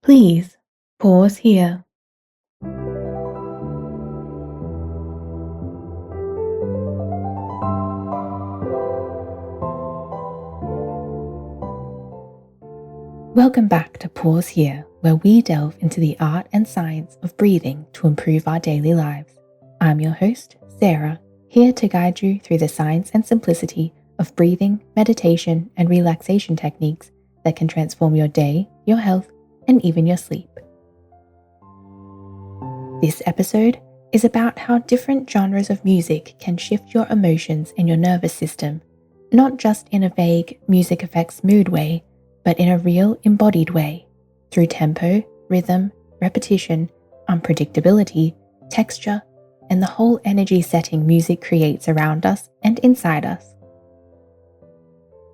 Please pause here. Welcome back to Pause Here, where we delve into the art and science of breathing to improve our daily lives. I'm your host, Sarah, here to guide you through the science and simplicity of breathing, meditation, and relaxation techniques that can transform your day, your health, and even your sleep. This episode is about how different genres of music can shift your emotions and your nervous system, not just in a vague music affects mood way, but in a real embodied way, through tempo, rhythm, repetition, unpredictability, texture, and the whole energy setting music creates around us and inside us.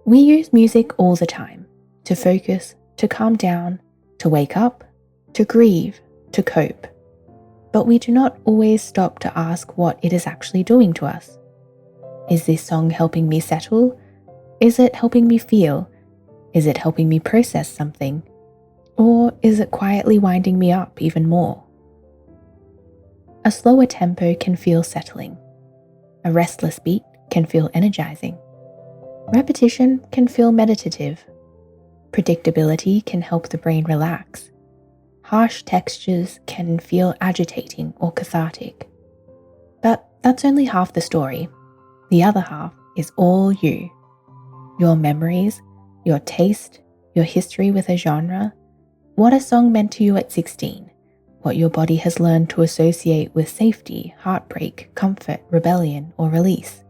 We use music all the time, to focus, to calm down, to wake up, to grieve, to cope. But we do not always stop to ask what it is actually doing to us. Is this song helping me settle? Is it helping me feel? Is it helping me process something? Or is it quietly winding me up even more? A slower tempo can feel settling. A restless beat can feel energizing. Repetition can feel meditative. Predictability can help the brain relax. Harsh textures can feel agitating or cathartic. But that's only half the story. The other half is all you. Your memories, your taste, your history with a genre, what a song meant to you at 16, what your body has learned to associate with safety, heartbreak, comfort, rebellion, or release.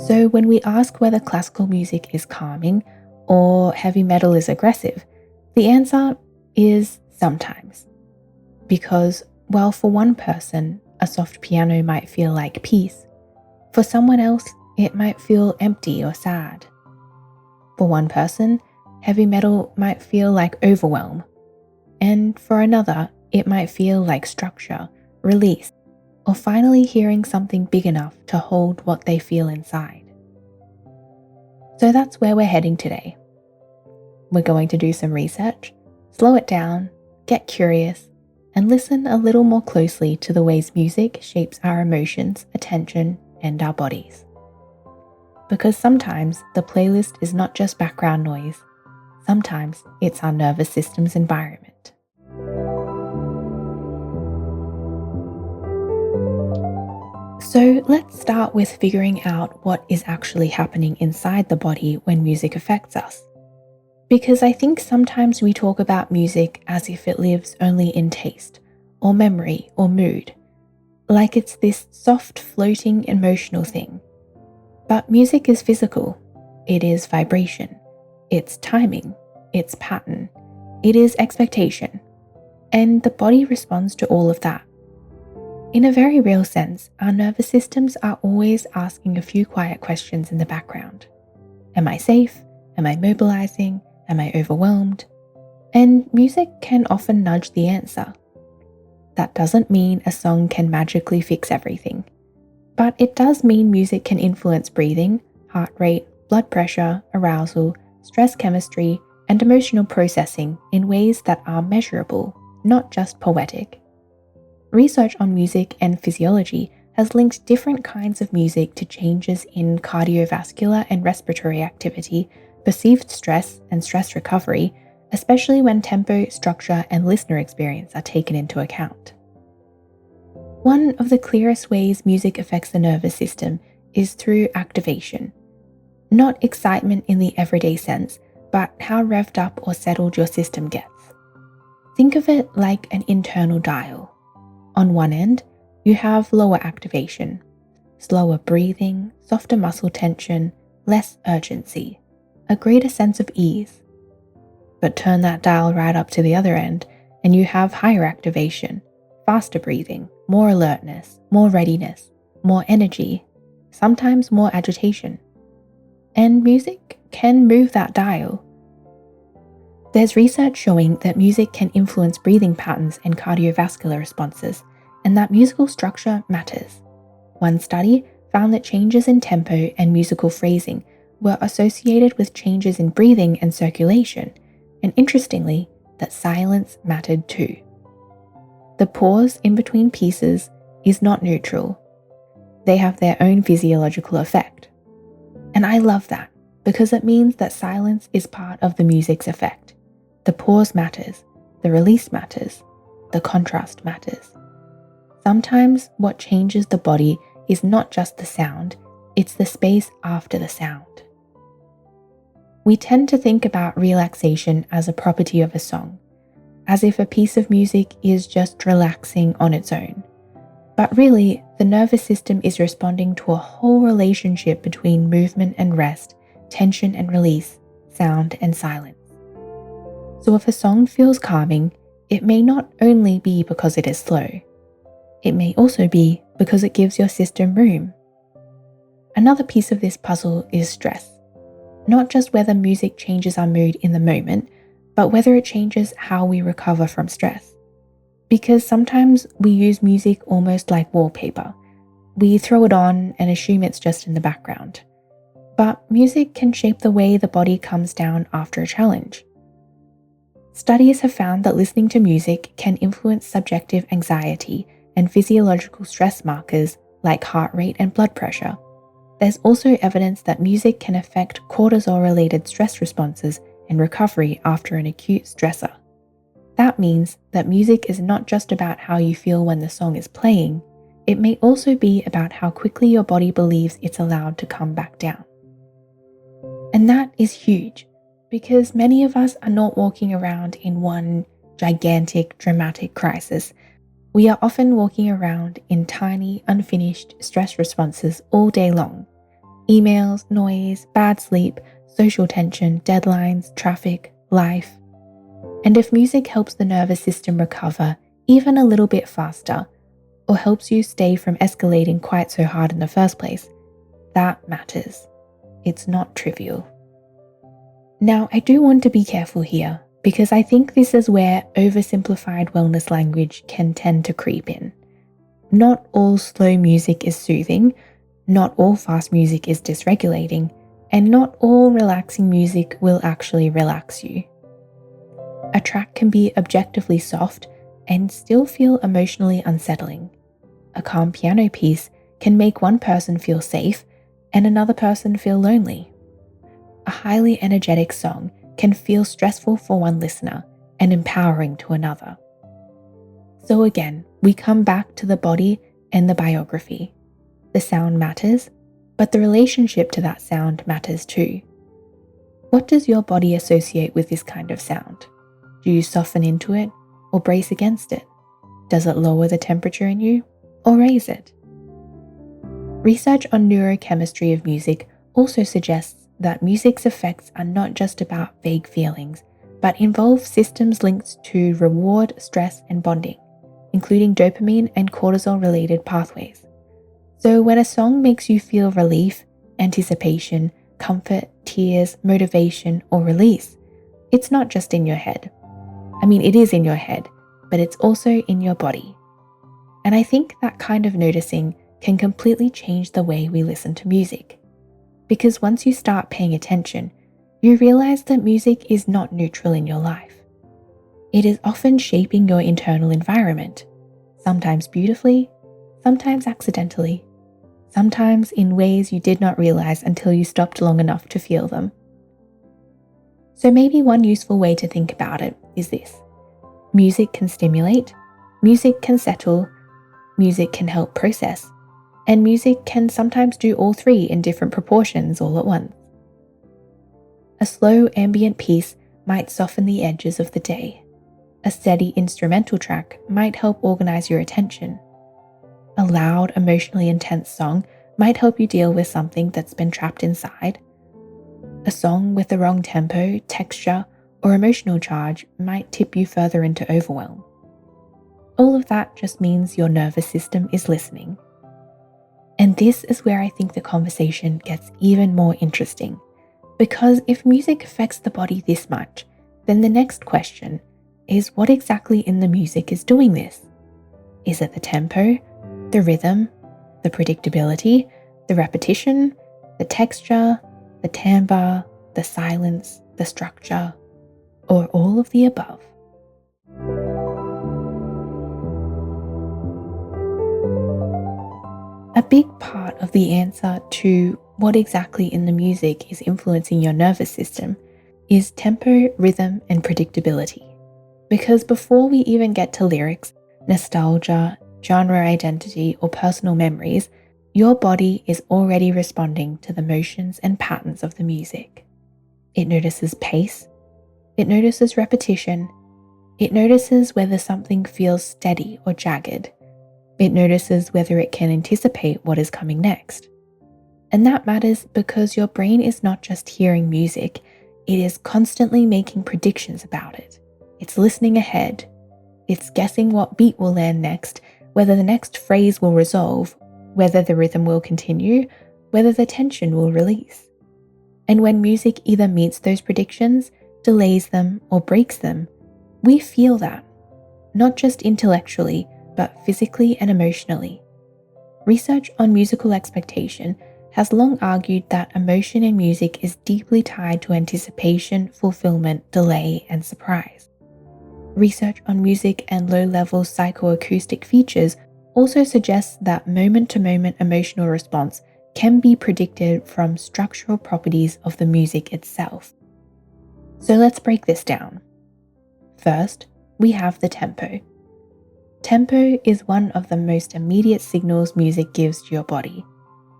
So when we ask whether classical music is calming or heavy metal is aggressive, the answer is sometimes. Because while for one person, a soft piano might feel like peace, for someone else, it might feel empty or sad. For one person, heavy metal might feel like overwhelm, and for another, it might feel like structure, release, or finally hearing something big enough to hold what they feel inside. So that's where we're heading today. We're going to do some research, slow it down, get curious, and listen a little more closely to the ways music shapes our emotions, attention, and our bodies. Because sometimes the playlist is not just background noise, sometimes it's our nervous system's environment. So let's start with figuring out what is actually happening inside the body when music affects us. Because I think sometimes we talk about music as if it lives only in taste, or memory, or mood, like it's this soft floating emotional thing. But music is physical. It is vibration. It's timing. It's pattern. It is expectation. And the body responds to all of that. In a very real sense, our nervous systems are always asking a few quiet questions in the background. Am I safe? Am I mobilizing? Am I overwhelmed? And music can often nudge the answer. That doesn't mean a song can magically fix everything. But it does mean music can influence breathing, heart rate, blood pressure, arousal, stress chemistry, and emotional processing in ways that are measurable, not just poetic. Research on music and physiology has linked different kinds of music to changes in cardiovascular and respiratory activity, perceived stress and stress recovery, especially when tempo, structure, and listener experience are taken into account. One of the clearest ways music affects the nervous system is through activation. Not excitement in the everyday sense, but how revved up or settled your system gets. Think of it like an internal dial. On one end, you have lower activation, slower breathing, softer muscle tension, less urgency, a greater sense of ease. But turn that dial right up to the other end, and you have higher activation, faster breathing, more alertness, more readiness, more energy, sometimes more agitation. And music can move that dial. There's research showing that music can influence breathing patterns and cardiovascular responses, and that musical structure matters. One study found that changes in tempo and musical phrasing were associated with changes in breathing and circulation, and interestingly, that silence mattered too. The pause in between pieces is not neutral. They have their own physiological effect. And I love that because it means that silence is part of the music's effect. The pause matters, the release matters, the contrast matters. Sometimes what changes the body is not just the sound, it's the space after the sound. We tend to think about relaxation as a property of a song, as if a piece of music is just relaxing on its own. But really, the nervous system is responding to a whole relationship between movement and rest, tension and release, sound and silence. So if a song feels calming, it may not only be because it is slow. It may also be because it gives your system room. Another piece of this puzzle is stress. Not just whether music changes our mood in the moment, but whether it changes how we recover from stress. Because sometimes we use music almost like wallpaper. We throw it on and assume it's just in the background. But music can shape the way the body comes down after a challenge. Studies have found that listening to music can influence subjective anxiety and physiological stress markers like heart rate and blood pressure. There's also evidence that music can affect cortisol-related stress responses and recovery after an acute stressor. That means that music is not just about how you feel when the song is playing, it may also be about how quickly your body believes it's allowed to come back down. And that is huge, because many of us are not walking around in one gigantic, dramatic crisis. We are often walking around in tiny, unfinished stress responses all day long. Emails, noise, bad sleep, social tension, deadlines, traffic, life. And if music helps the nervous system recover even a little bit faster, or helps you stay from escalating quite so hard in the first place, that matters. It's not trivial. Now, I do want to be careful here, because I think this is where oversimplified wellness language can tend to creep in. Not all slow music is soothing, not all fast music is dysregulating, and not all relaxing music will actually relax you. A track can be objectively soft and still feel emotionally unsettling. A calm piano piece can make one person feel safe and another person feel lonely. A highly energetic song can feel stressful for one listener and empowering to another. So again, we come back to the body and the biography. The sound matters, but the relationship to that sound matters too. What does your body associate with this kind of sound? Do you soften into it or brace against it? Does it lower the temperature in you or raise it? Research on neurochemistry of music also suggests that music's effects are not just about vague feelings, but involve systems linked to reward, stress, and bonding, including dopamine and cortisol-related pathways. So when a song makes you feel relief, anticipation, comfort, tears, motivation, or release, it's not just in your head. I mean, it is in your head, but it's also in your body. And I think that kind of noticing can completely change the way we listen to music. Because once you start paying attention, you realize that music is not neutral in your life. It is often shaping your internal environment, sometimes beautifully, sometimes accidentally, sometimes in ways you did not realize until you stopped long enough to feel them. So maybe one useful way to think about it is this. Music can stimulate, music can settle, music can help process, and music can sometimes do all three in different proportions all at once. A slow ambient piece might soften the edges of the day. A steady instrumental track might help organize your attention. A loud, emotionally intense song might help you deal with something that's been trapped inside. A song with the wrong tempo, texture, or emotional charge might tip you further into overwhelm. All of that just means your nervous system is listening. And this is where I think the conversation gets even more interesting, because if music affects the body this much, then the next question is what exactly in the music is doing this? Is it the tempo, the rhythm, the predictability, the repetition, the texture, the timbre, the silence, the structure, or all of the above? big part of the answer to what exactly in the music is influencing your nervous system is tempo, rhythm, and predictability. Because before we even get to lyrics, nostalgia, genre identity, or personal memories, your body is already responding to the motions and patterns of the music. It notices pace, it notices repetition, it notices whether something feels steady or jagged. It notices whether it can anticipate what is coming next. And that matters because your brain is not just hearing music, it is constantly making predictions about it. It's listening ahead. It's guessing what beat will land next, whether the next phrase will resolve, whether the rhythm will continue, whether the tension will release. And when music either meets those predictions, delays them, or breaks them, we feel that, not just intellectually, but physically and emotionally. Research on musical expectation has long argued that emotion in music is deeply tied to anticipation, fulfillment, delay, and surprise. Research on music and low-level psychoacoustic features also suggests that moment-to-moment emotional response can be predicted from structural properties of the music itself. So let's break this down. First, we have the tempo. Tempo is one of the most immediate signals music gives to your body.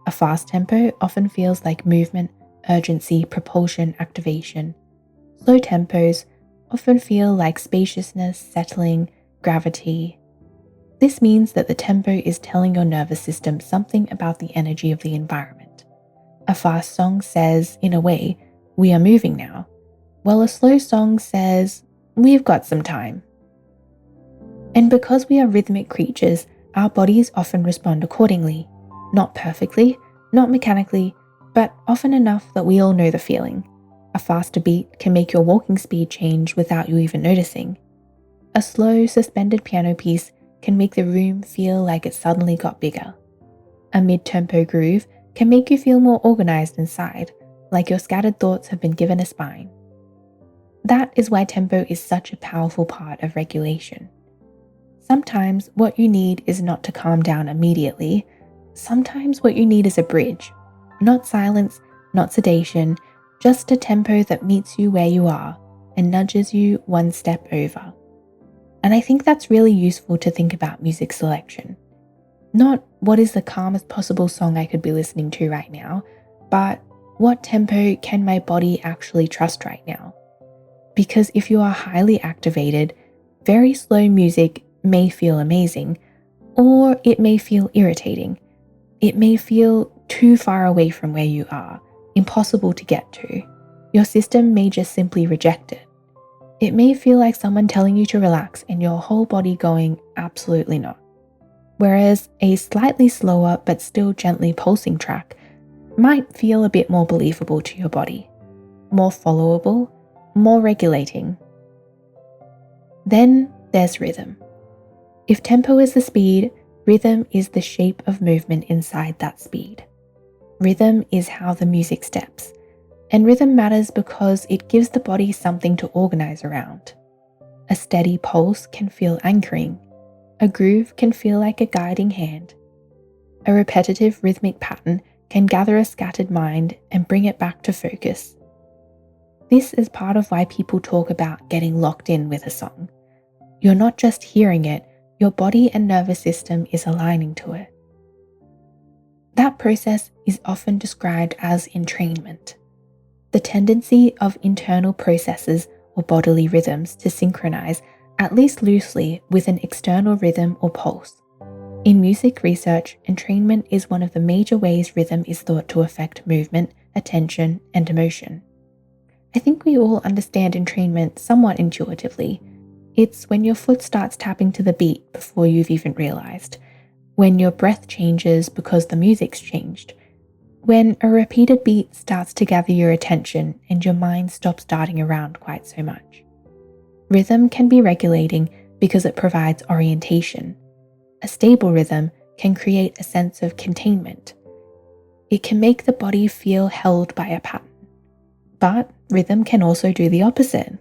A fast tempo often feels like movement, urgency, propulsion, activation. Slow tempos often feel like spaciousness, settling, gravity. This means that the tempo is telling your nervous system something about the energy of the environment. A fast song says, in a way, we are moving now, while a slow song says, we've got some time. And because we are rhythmic creatures, our bodies often respond accordingly. Not perfectly, not mechanically, but often enough that we all know the feeling. A faster beat can make your walking speed change without you even noticing. A slow, suspended piano piece can make the room feel like it suddenly got bigger. A mid-tempo groove can make you feel more organized inside, like your scattered thoughts have been given a spine. That is why tempo is such a powerful part of regulation. Sometimes what you need is not to calm down immediately. Sometimes what you need is a bridge. Not silence, not sedation, just a tempo that meets you where you are and nudges you one step over. And I think that's really useful to think about music selection. Not what is the calmest possible song I could be listening to right now, but what tempo can my body actually trust right now? Because if you are highly activated, very slow music may feel amazing, or it may feel irritating. It may feel too far away from where you are, impossible to get to. Your system may just simply reject it. It may feel like someone telling you to relax and your whole body going, absolutely not. Whereas a slightly slower but still gently pulsing track might feel a bit more believable to your body, more followable, more regulating. Then there's rhythm. If tempo is the speed, rhythm is the shape of movement inside that speed. Rhythm is how the music steps, and rhythm matters because it gives the body something to organize around. A steady pulse can feel anchoring. A groove can feel like a guiding hand. A repetitive rhythmic pattern can gather a scattered mind and bring it back to focus. This is part of why people talk about getting locked in with a song. You're not just hearing it, your body and nervous system is aligning to it. That process is often described as entrainment, the tendency of internal processes or bodily rhythms to synchronize, at least loosely, with an external rhythm or pulse. In music research, entrainment is one of the major ways rhythm is thought to affect movement, attention, and emotion. I think we all understand entrainment somewhat intuitively. It's when your foot starts tapping to the beat before you've even realized, when your breath changes because the music's changed, when a repeated beat starts to gather your attention and your mind stops darting around quite so much. Rhythm can be regulating because it provides orientation. A stable rhythm can create a sense of containment. It can make the body feel held by a pattern. But rhythm can also do the opposite.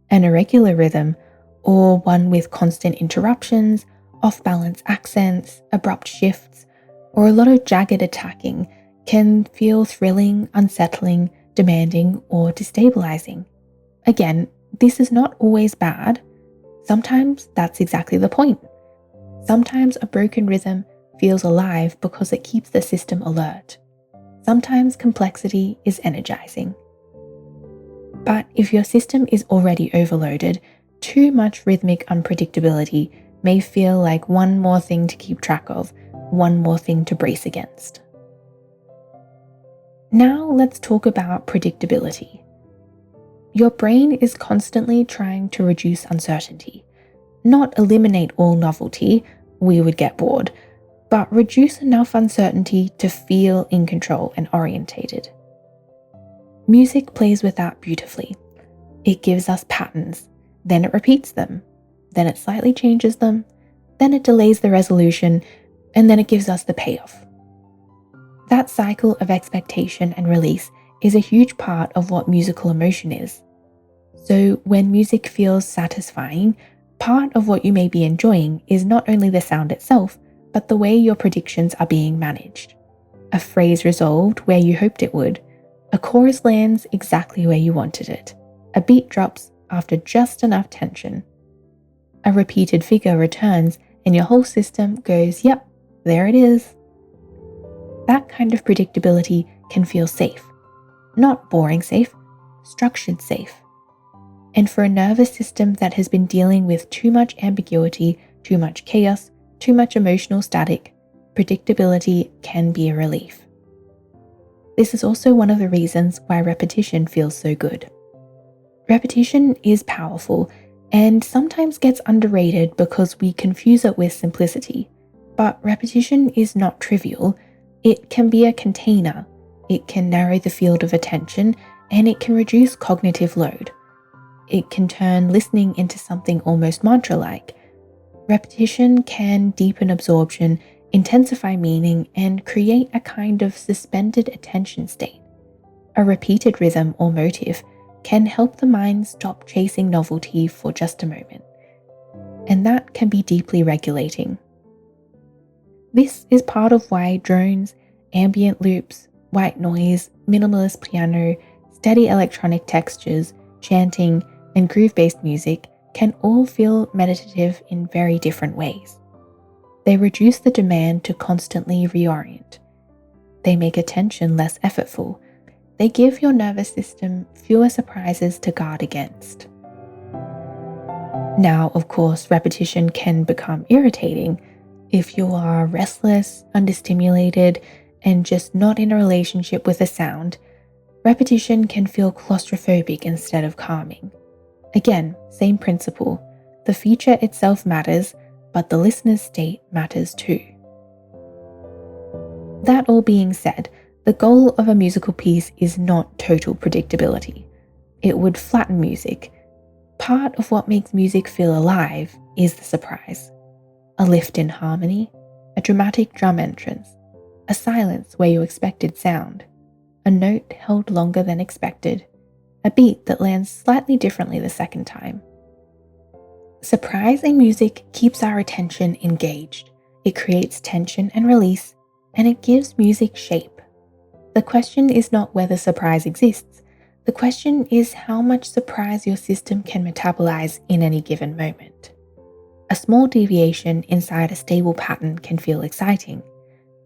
An irregular rhythm, or one with constant interruptions, off-balance accents, abrupt shifts, or a lot of jagged attacking can feel thrilling, unsettling, demanding, or destabilizing. Again, this is not always bad. Sometimes that's exactly the point. Sometimes a broken rhythm feels alive because it keeps the system alert. Sometimes complexity is energizing. But if your system is already overloaded, too much rhythmic unpredictability may feel like one more thing to keep track of, one more thing to brace against. Now let's talk about predictability. Your brain is constantly trying to reduce uncertainty, not eliminate all novelty, we would get bored, but reduce enough uncertainty to feel in control and orientated. Music plays with that beautifully. It gives us patterns, then it repeats them, then it slightly changes them, then it delays the resolution, and then it gives us the payoff. That cycle of expectation and release is a huge part of what musical emotion is. So when music feels satisfying, part of what you may be enjoying is not only the sound itself, but the way your predictions are being managed. A phrase resolved where you hoped it would. A chorus lands exactly where you wanted it. A beat drops after just enough tension. A repeated figure returns and your whole system goes, yep, there it is. That kind of predictability can feel safe. Not boring safe, structured safe. And for a nervous system that has been dealing with too much ambiguity, too much chaos, too much emotional static, predictability can be a relief. This is also one of the reasons why repetition feels so good. Repetition is powerful and sometimes gets underrated because we confuse it with simplicity. But repetition is not trivial. It can be a container. It can narrow the field of attention and it can reduce cognitive load. It can turn listening into something almost mantra-like. Repetition can deepen absorption, intensify meaning, and create a kind of suspended attention state. A repeated rhythm or motif can help the mind stop chasing novelty for just a moment. And that can be deeply regulating. This is part of why drones, ambient loops, white noise, minimalist piano, steady electronic textures, chanting, and groove-based music can all feel meditative in very different ways. They reduce the demand to constantly reorient. They make attention less effortful. They give your nervous system fewer surprises to guard against. Now, of course, repetition can become irritating. If you are restless, understimulated, and just not in a relationship with a sound, repetition can feel claustrophobic instead of calming. Again, same principle. The feature itself matters, but the listener's state matters too. That all being said, the goal of a musical piece is not total predictability. It would flatten music. Part of what makes music feel alive is the surprise. A lift in harmony, a dramatic drum entrance, a silence where you expected sound, a note held longer than expected, a beat that lands slightly differently the second time. Surprise in music keeps our attention engaged. It creates tension and release, and it gives music shape. The question is not whether surprise exists. The question is how much surprise your system can metabolize in any given moment. A small deviation inside a stable pattern can feel exciting.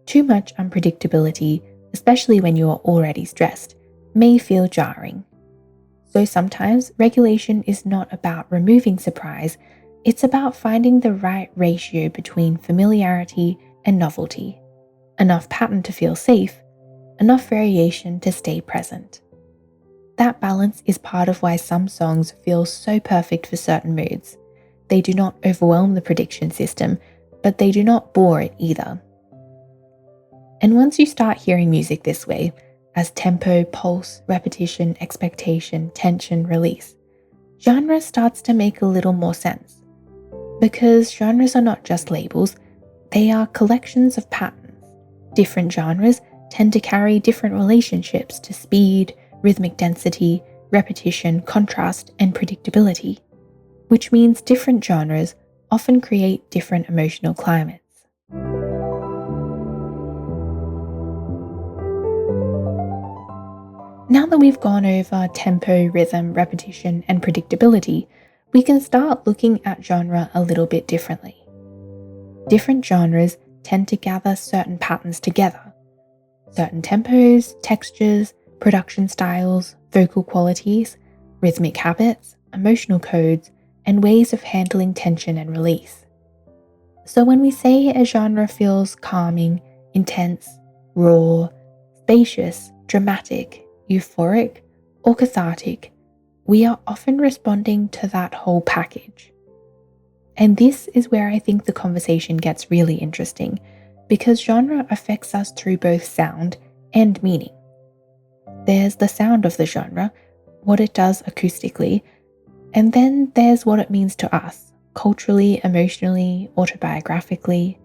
Too much unpredictability, especially when you are already stressed, may feel jarring. So sometimes regulation is not about removing surprise, it's about finding the right ratio between familiarity and novelty. Enough pattern to feel safe, enough variation to stay present. That balance is part of why some songs feel so perfect for certain moods. They do not overwhelm the prediction system, but they do not bore it either. And once you start hearing music this way, as tempo, pulse, repetition, expectation, tension, release, genre starts to make a little more sense. Because genres are not just labels, they are collections of patterns. Different genres tend to carry different relationships to speed, rhythmic density, repetition, contrast, and predictability, which means different genres often create different emotional climates. Now that we've gone over tempo, rhythm, repetition, and predictability, we can start looking at genre a little bit differently. Different genres tend to gather certain patterns together. Certain tempos, textures, production styles, vocal qualities, rhythmic habits, emotional codes, and ways of handling tension and release. So when we say a genre feels calming, intense, raw, spacious, dramatic, euphoric, or cathartic, we are often responding to that whole package. And this is where I think the conversation gets really interesting, because genre affects us through both sound and meaning. There's the sound of the genre, what it does acoustically, and then there's what it means to us, culturally, emotionally, autobiographically.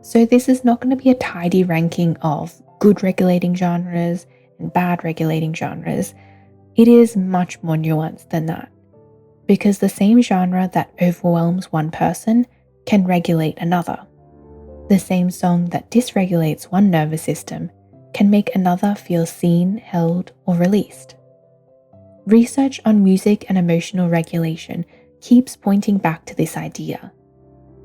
So this is not going to be a tidy ranking of good regulating genres and bad regulating genres. It is much more nuanced than that, because the same genre that overwhelms one person can regulate another. The same song that dysregulates one nervous system can make another feel seen, held, or released. Research on music and emotional regulation keeps pointing back to this idea.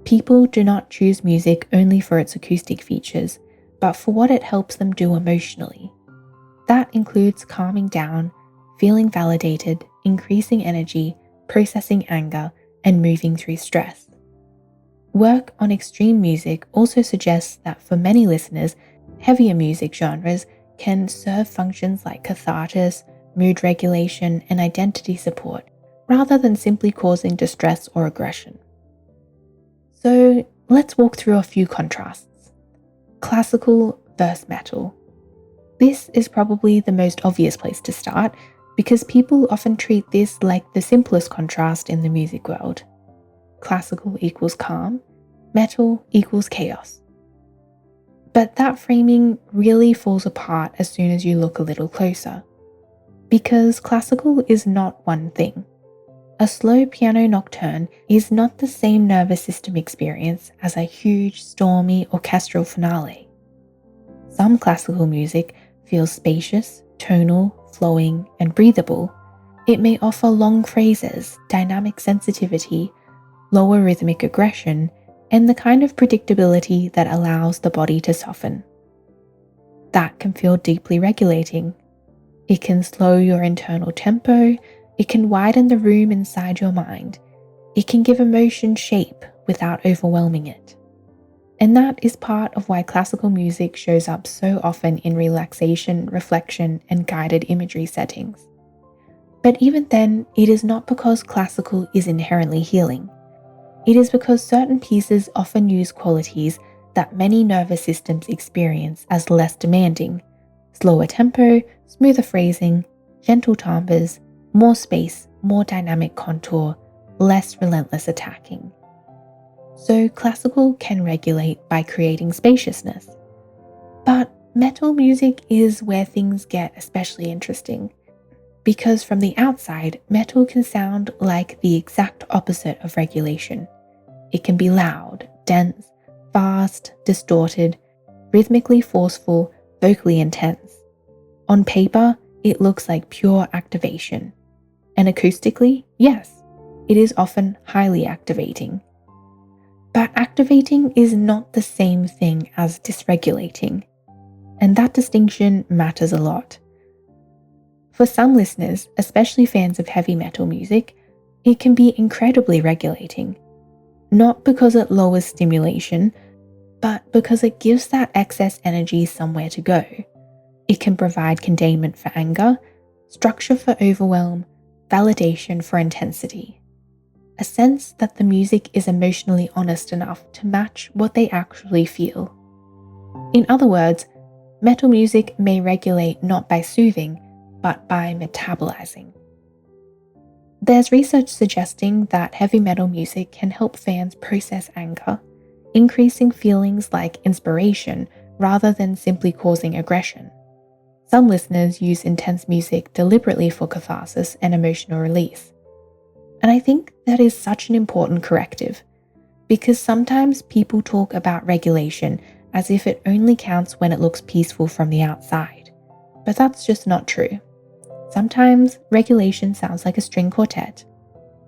People do not choose music only for its acoustic features, but for what it helps them do emotionally. That includes calming down, feeling validated, increasing energy, processing anger, and moving through stress. Work on extreme music also suggests that for many listeners, heavier music genres can serve functions like catharsis, mood regulation, and identity support, rather than simply causing distress or aggression. So let's walk through a few contrasts. Classical versus metal. This is probably the most obvious place to start, because people often treat this like the simplest contrast in the music world. Classical equals calm, metal equals chaos. But that framing really falls apart as soon as you look a little closer. Because classical is not one thing. A slow piano nocturne is not the same nervous system experience as a huge, stormy orchestral finale. Some classical music feels spacious, tonal, flowing, and breathable. It may offer long phrases, dynamic sensitivity, lower rhythmic aggression, and the kind of predictability that allows the body to soften. That can feel deeply regulating. It can slow your internal tempo, it can widen the room inside your mind, it can give emotion shape without overwhelming it. And that is part of why classical music shows up so often in relaxation, reflection, and guided imagery settings. But even then, it is not because classical is inherently healing. It is because certain pieces often use qualities that many nervous systems experience as less demanding: slower tempo, smoother phrasing, gentle timbres, more space, more dynamic contour, less relentless attacking. So classical can regulate by creating spaciousness. But metal music is where things get especially interesting, because from the outside, metal can sound like the exact opposite of regulation. It can be loud, dense, fast, distorted, rhythmically forceful, vocally intense. On paper, it looks like pure activation. And acoustically, yes, it is often highly activating. But activating is not the same thing as dysregulating. And that distinction matters a lot. For some listeners, especially fans of heavy metal music, it can be incredibly regulating. Not because it lowers stimulation, but because it gives that excess energy somewhere to go. It can provide containment for anger, structure for overwhelm, validation for intensity. A sense that the music is emotionally honest enough to match what they actually feel. In other words, metal music may regulate not by soothing, but by metabolizing. There's research suggesting that heavy metal music can help fans process anger, increasing feelings like inspiration rather than simply causing aggression. Some listeners use intense music deliberately for catharsis and emotional release. And I think that is such an important corrective, because sometimes people talk about regulation as if it only counts when it looks peaceful from the outside. But that's just not true. Sometimes regulation sounds like a string quartet,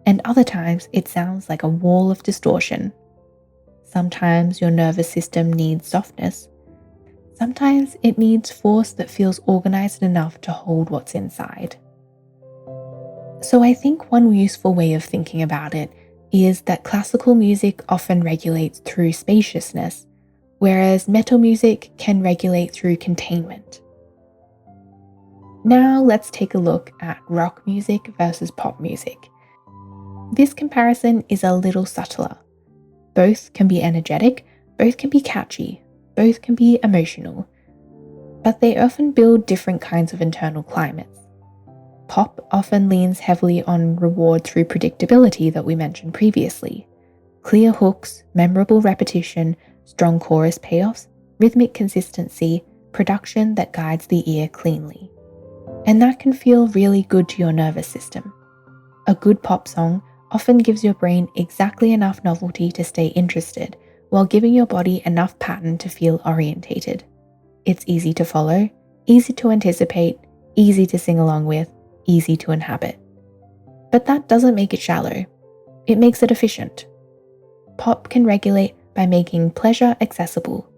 and other times it sounds like a wall of distortion. Sometimes your nervous system needs softness. Sometimes it needs force that feels organized enough to hold what's inside. So I think one useful way of thinking about it is that classical music often regulates through spaciousness, whereas metal music can regulate through containment. Now let's take a look at rock music versus pop music. This comparison is a little subtler. Both can be energetic, both can be catchy, both can be emotional, but they often build different kinds of internal climates. Pop often leans heavily on reward through predictability that we mentioned previously. Clear hooks, memorable repetition, strong chorus payoffs, rhythmic consistency, production that guides the ear cleanly. And that can feel really good to your nervous system. A good pop song often gives your brain exactly enough novelty to stay interested, while giving your body enough pattern to feel orientated. It's easy to follow, easy to anticipate, easy to sing along with, easy to inhabit. But that doesn't make it shallow. It makes it efficient. Pop can regulate by making pleasure accessible.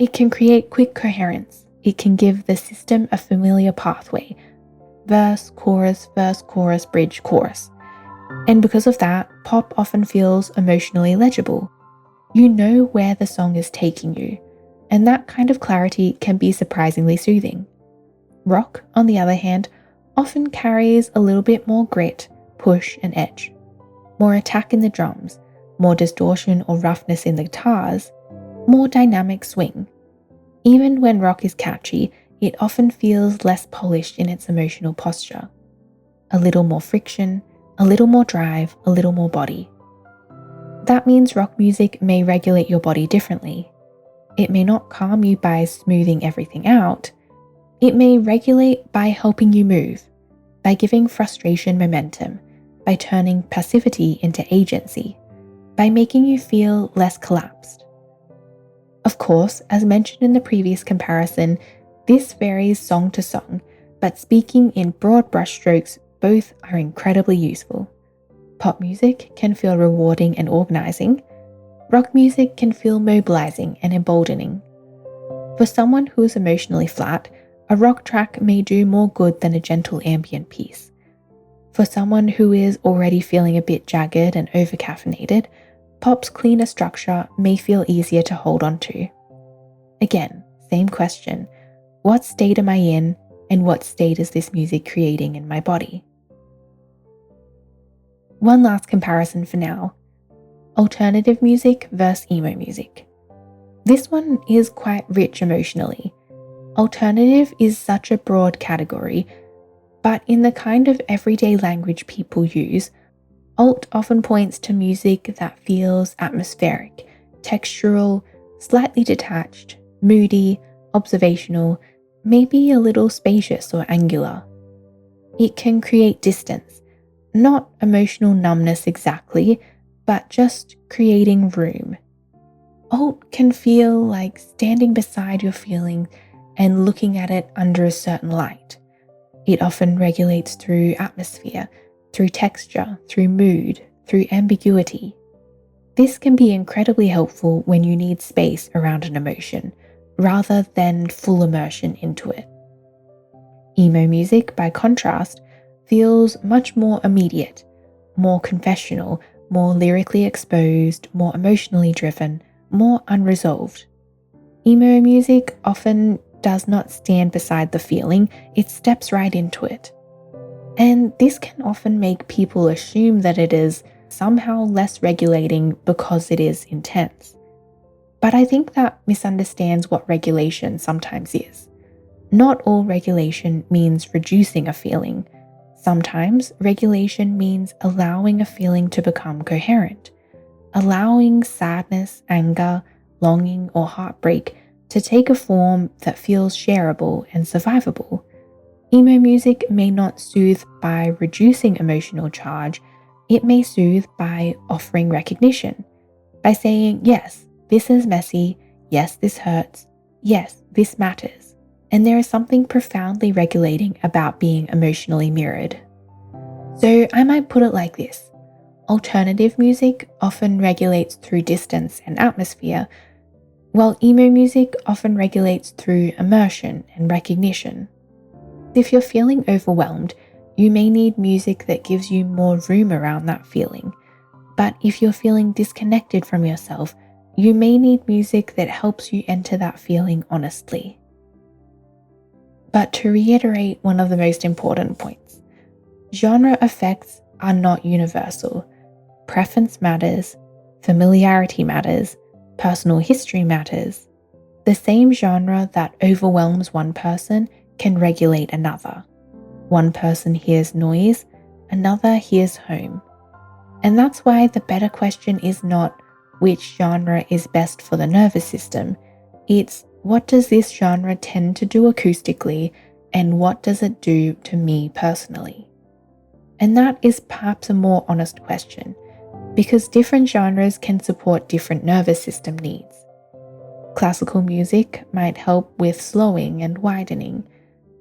It can create quick coherence. It can give the system a familiar pathway. Verse, chorus, bridge, chorus. And because of that, pop often feels emotionally legible. You know where the song is taking you, and that kind of clarity can be surprisingly soothing. Rock, on the other hand, often carries a little bit more grit, push, and edge. More attack in the drums, more distortion or roughness in the guitars, more dynamic swing. Even when rock is catchy, it often feels less polished in its emotional posture. A little more friction, a little more drive, a little more body. That means rock music may regulate your body differently. It may not calm you by smoothing everything out. It may regulate by helping you move, by giving frustration momentum, by turning passivity into agency, by making you feel less collapsed. Of course, as mentioned in the previous comparison, this varies song to song, but speaking in broad brushstrokes, both are incredibly useful. Pop music can feel rewarding and organizing. Rock music can feel mobilizing and emboldening. For someone who is emotionally flat, a rock track may do more good than a gentle ambient piece. For someone who is already feeling a bit jagged and overcaffeinated, pop's cleaner structure may feel easier to hold on to. Again, same question. What state am I in, and what state is this music creating in my body? One last comparison for now. Alternative music versus emo music. This one is quite rich emotionally. Alternative is such a broad category, but in the kind of everyday language people use, alt often points to music that feels atmospheric, textural, slightly detached, moody, observational, maybe a little spacious or angular. It can create distance, not emotional numbness exactly, but just creating room. Alt can feel like standing beside your feeling and looking at it under a certain light. It often regulates through atmosphere, through texture, through mood, through ambiguity. This can be incredibly helpful when you need space around an emotion, rather than full immersion into it. Emo music, by contrast, feels much more immediate, more confessional, more lyrically exposed, more emotionally driven, more unresolved. Emo music often does not stand beside the feeling, it steps right into it. And this can often make people assume that it is somehow less regulating because it is intense. But I think that misunderstands what regulation sometimes is. Not all regulation means reducing a feeling. Sometimes regulation means allowing a feeling to become coherent, allowing sadness, anger, longing, or heartbreak to take a form that feels shareable and survivable. Emo music may not soothe by reducing emotional charge, it may soothe by offering recognition, by saying, yes, this is messy, yes, this hurts, yes, this matters. And there is something profoundly regulating about being emotionally mirrored. So I might put it like this. Alternative music often regulates through distance and atmosphere, while emo music often regulates through immersion and recognition. If you're feeling overwhelmed, you may need music that gives you more room around that feeling. But if you're feeling disconnected from yourself, you may need music that helps you enter that feeling honestly. But to reiterate one of the most important points, genre effects are not universal. Preference matters, familiarity matters, personal history matters. The same genre that overwhelms one person can regulate another. One person hears noise, another hears home. And that's why the better question is not which genre is best for the nervous system. It's what does this genre tend to do acoustically and what does it do to me personally? And that is perhaps a more honest question, because different genres can support different nervous system needs. Classical music might help with slowing and widening.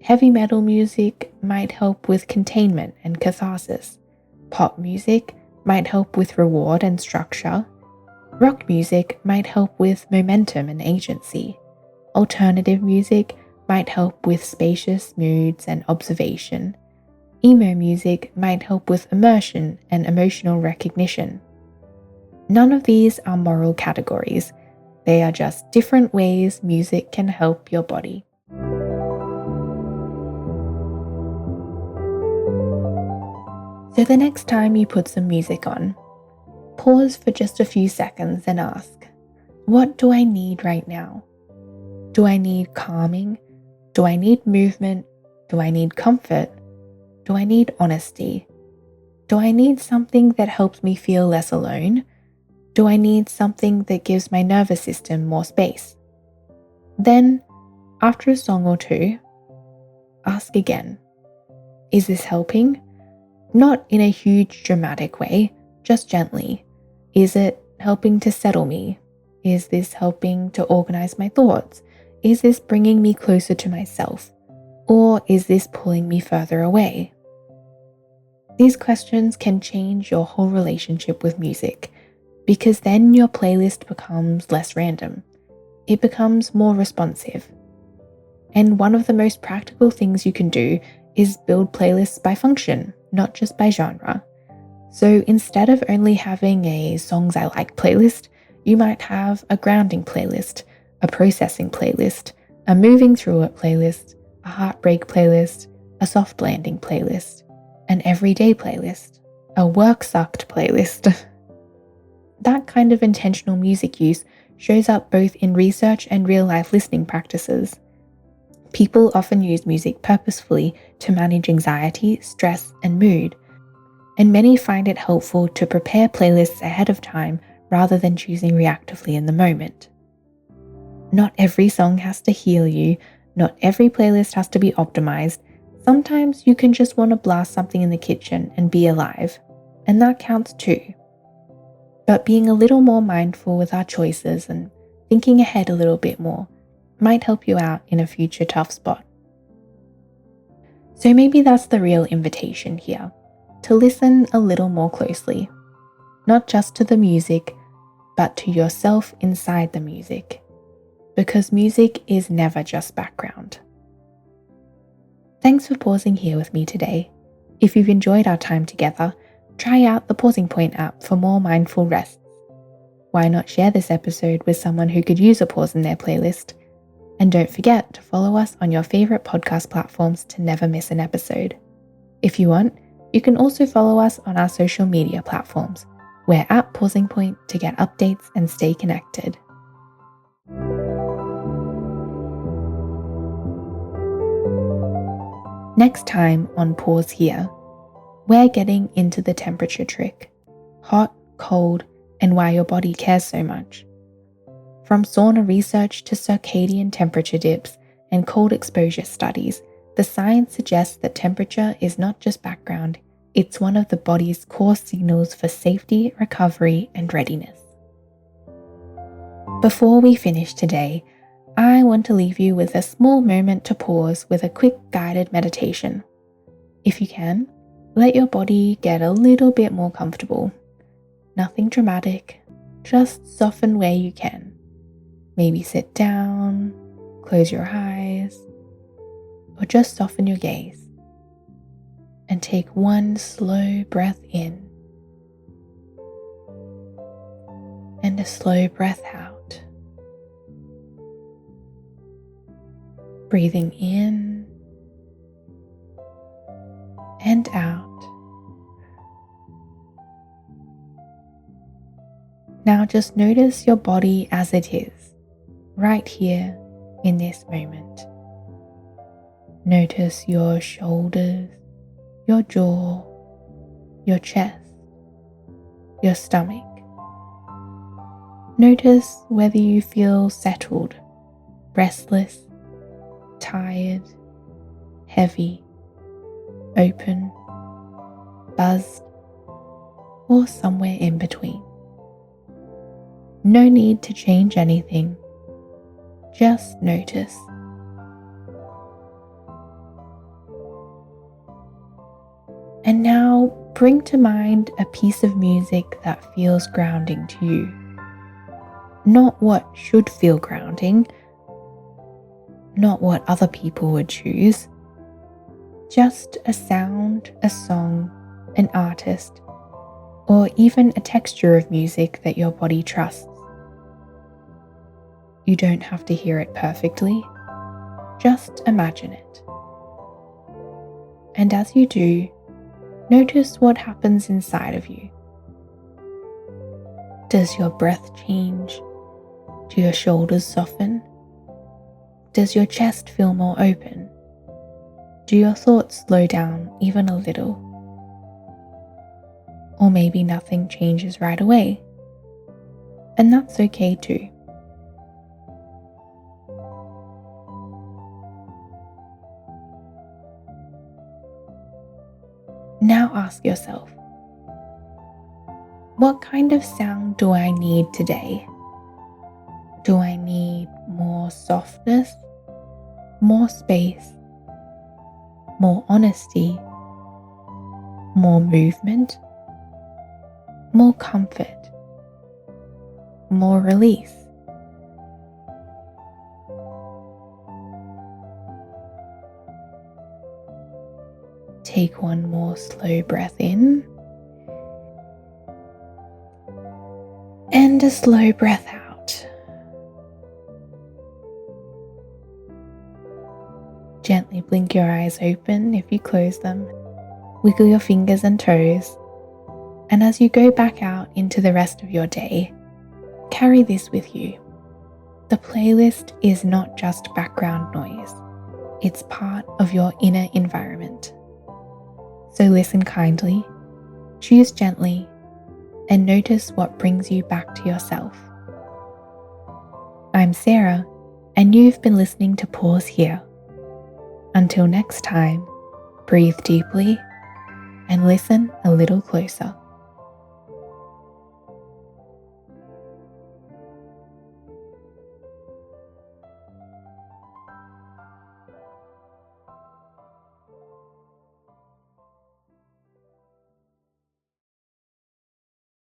Heavy metal music might help with containment and catharsis. Pop music might help with reward and structure. Rock music might help with momentum and agency. Alternative music might help with spacious moods and observation. Emo music might help with immersion and emotional recognition. None of these are moral categories. They are just different ways music can help your body. So the next time you put some music on, pause for just a few seconds and ask, what do I need right now? Do I need calming? Do I need movement? Do I need comfort? Do I need honesty? Do I need something that helps me feel less alone? Do I need something that gives my nervous system more space? Then, after a song or two, ask again, is this helping? Not in a huge dramatic way, just gently. Is it helping to settle me? Is this helping to organize my thoughts? Is this bringing me closer to myself? Or is this pulling me further away? These questions can change your whole relationship with music, because then your playlist becomes less random. It becomes more responsive. And one of the most practical things you can do is build playlists by function, not just by genre. So instead of only having a songs I like playlist, you might have a grounding playlist, a processing playlist, a moving through it playlist, a heartbreak playlist, a soft landing playlist, an everyday playlist, a work sucked playlist. That kind of intentional music use shows up both in research and real-life listening practices. People often use music purposefully to manage anxiety, stress, and mood, and many find it helpful to prepare playlists ahead of time rather than choosing reactively in the moment. Not every song has to heal you, not every playlist has to be optimized. Sometimes you can just want to blast something in the kitchen and be alive, and that counts too. But being a little more mindful with our choices and thinking ahead a little bit more might help you out in a future tough spot. So maybe that's the real invitation here, to listen a little more closely, not just to the music, but to yourself inside the music, because music is never just background. Thanks for pausing here with me today. If you've enjoyed our time together, try out the Pausing Point app for more mindful rests. Why not share this episode with someone who could use a pause in their playlist? And don't forget to follow us on your favorite podcast platforms to never miss an episode. If you want, you can also follow us on our social media platforms. We're at Pausing Point to get updates and stay connected. Next time on Pause Here, we're getting into the temperature trick. Hot, cold, and why your body cares so much. From sauna research to circadian temperature dips and cold exposure studies, the science suggests that temperature is not just background, it's one of the body's core signals for safety, recovery, and readiness. Before we finish today, I want to leave you with a small moment to pause with a quick guided meditation. If you can, let your body get a little bit more comfortable. Nothing dramatic, just soften where you can. Maybe sit down, close your eyes, or just soften your gaze. And take one slow breath in and a slow breath out. Breathing in and out. Now just notice your body as it is, right here in this moment. Notice your shoulders, your jaw, your chest, your stomach. Notice whether you feel settled, restless, tired, heavy, open, buzzed, or somewhere in between. No need to change anything, just notice. And now bring to mind a piece of music that feels grounding to you. Not what should feel grounding, not what other people would choose. Just a sound, a song, an artist, or even a texture of music that your body trusts. You don't have to hear it perfectly, just imagine it. And as you do, notice what happens inside of you. Does your breath change? Do your shoulders soften? Does your chest feel more open? Do your thoughts slow down even a little? Or maybe nothing changes right away, and that's okay too. Now ask yourself, what kind of sound do I need today? Do I need more softness, more space, more honesty, more movement, more comfort, more release? Take one more slow breath in and a slow breath out. Gently blink your eyes open if you close them. Wiggle your fingers and toes. And as you go back out into the rest of your day, carry this with you. The playlist is not just background noise. It's part of your inner environment. So listen kindly, choose gently, and notice what brings you back to yourself. I'm Sarah, and you've been listening to Pause Here. Until next time, breathe deeply and listen a little closer.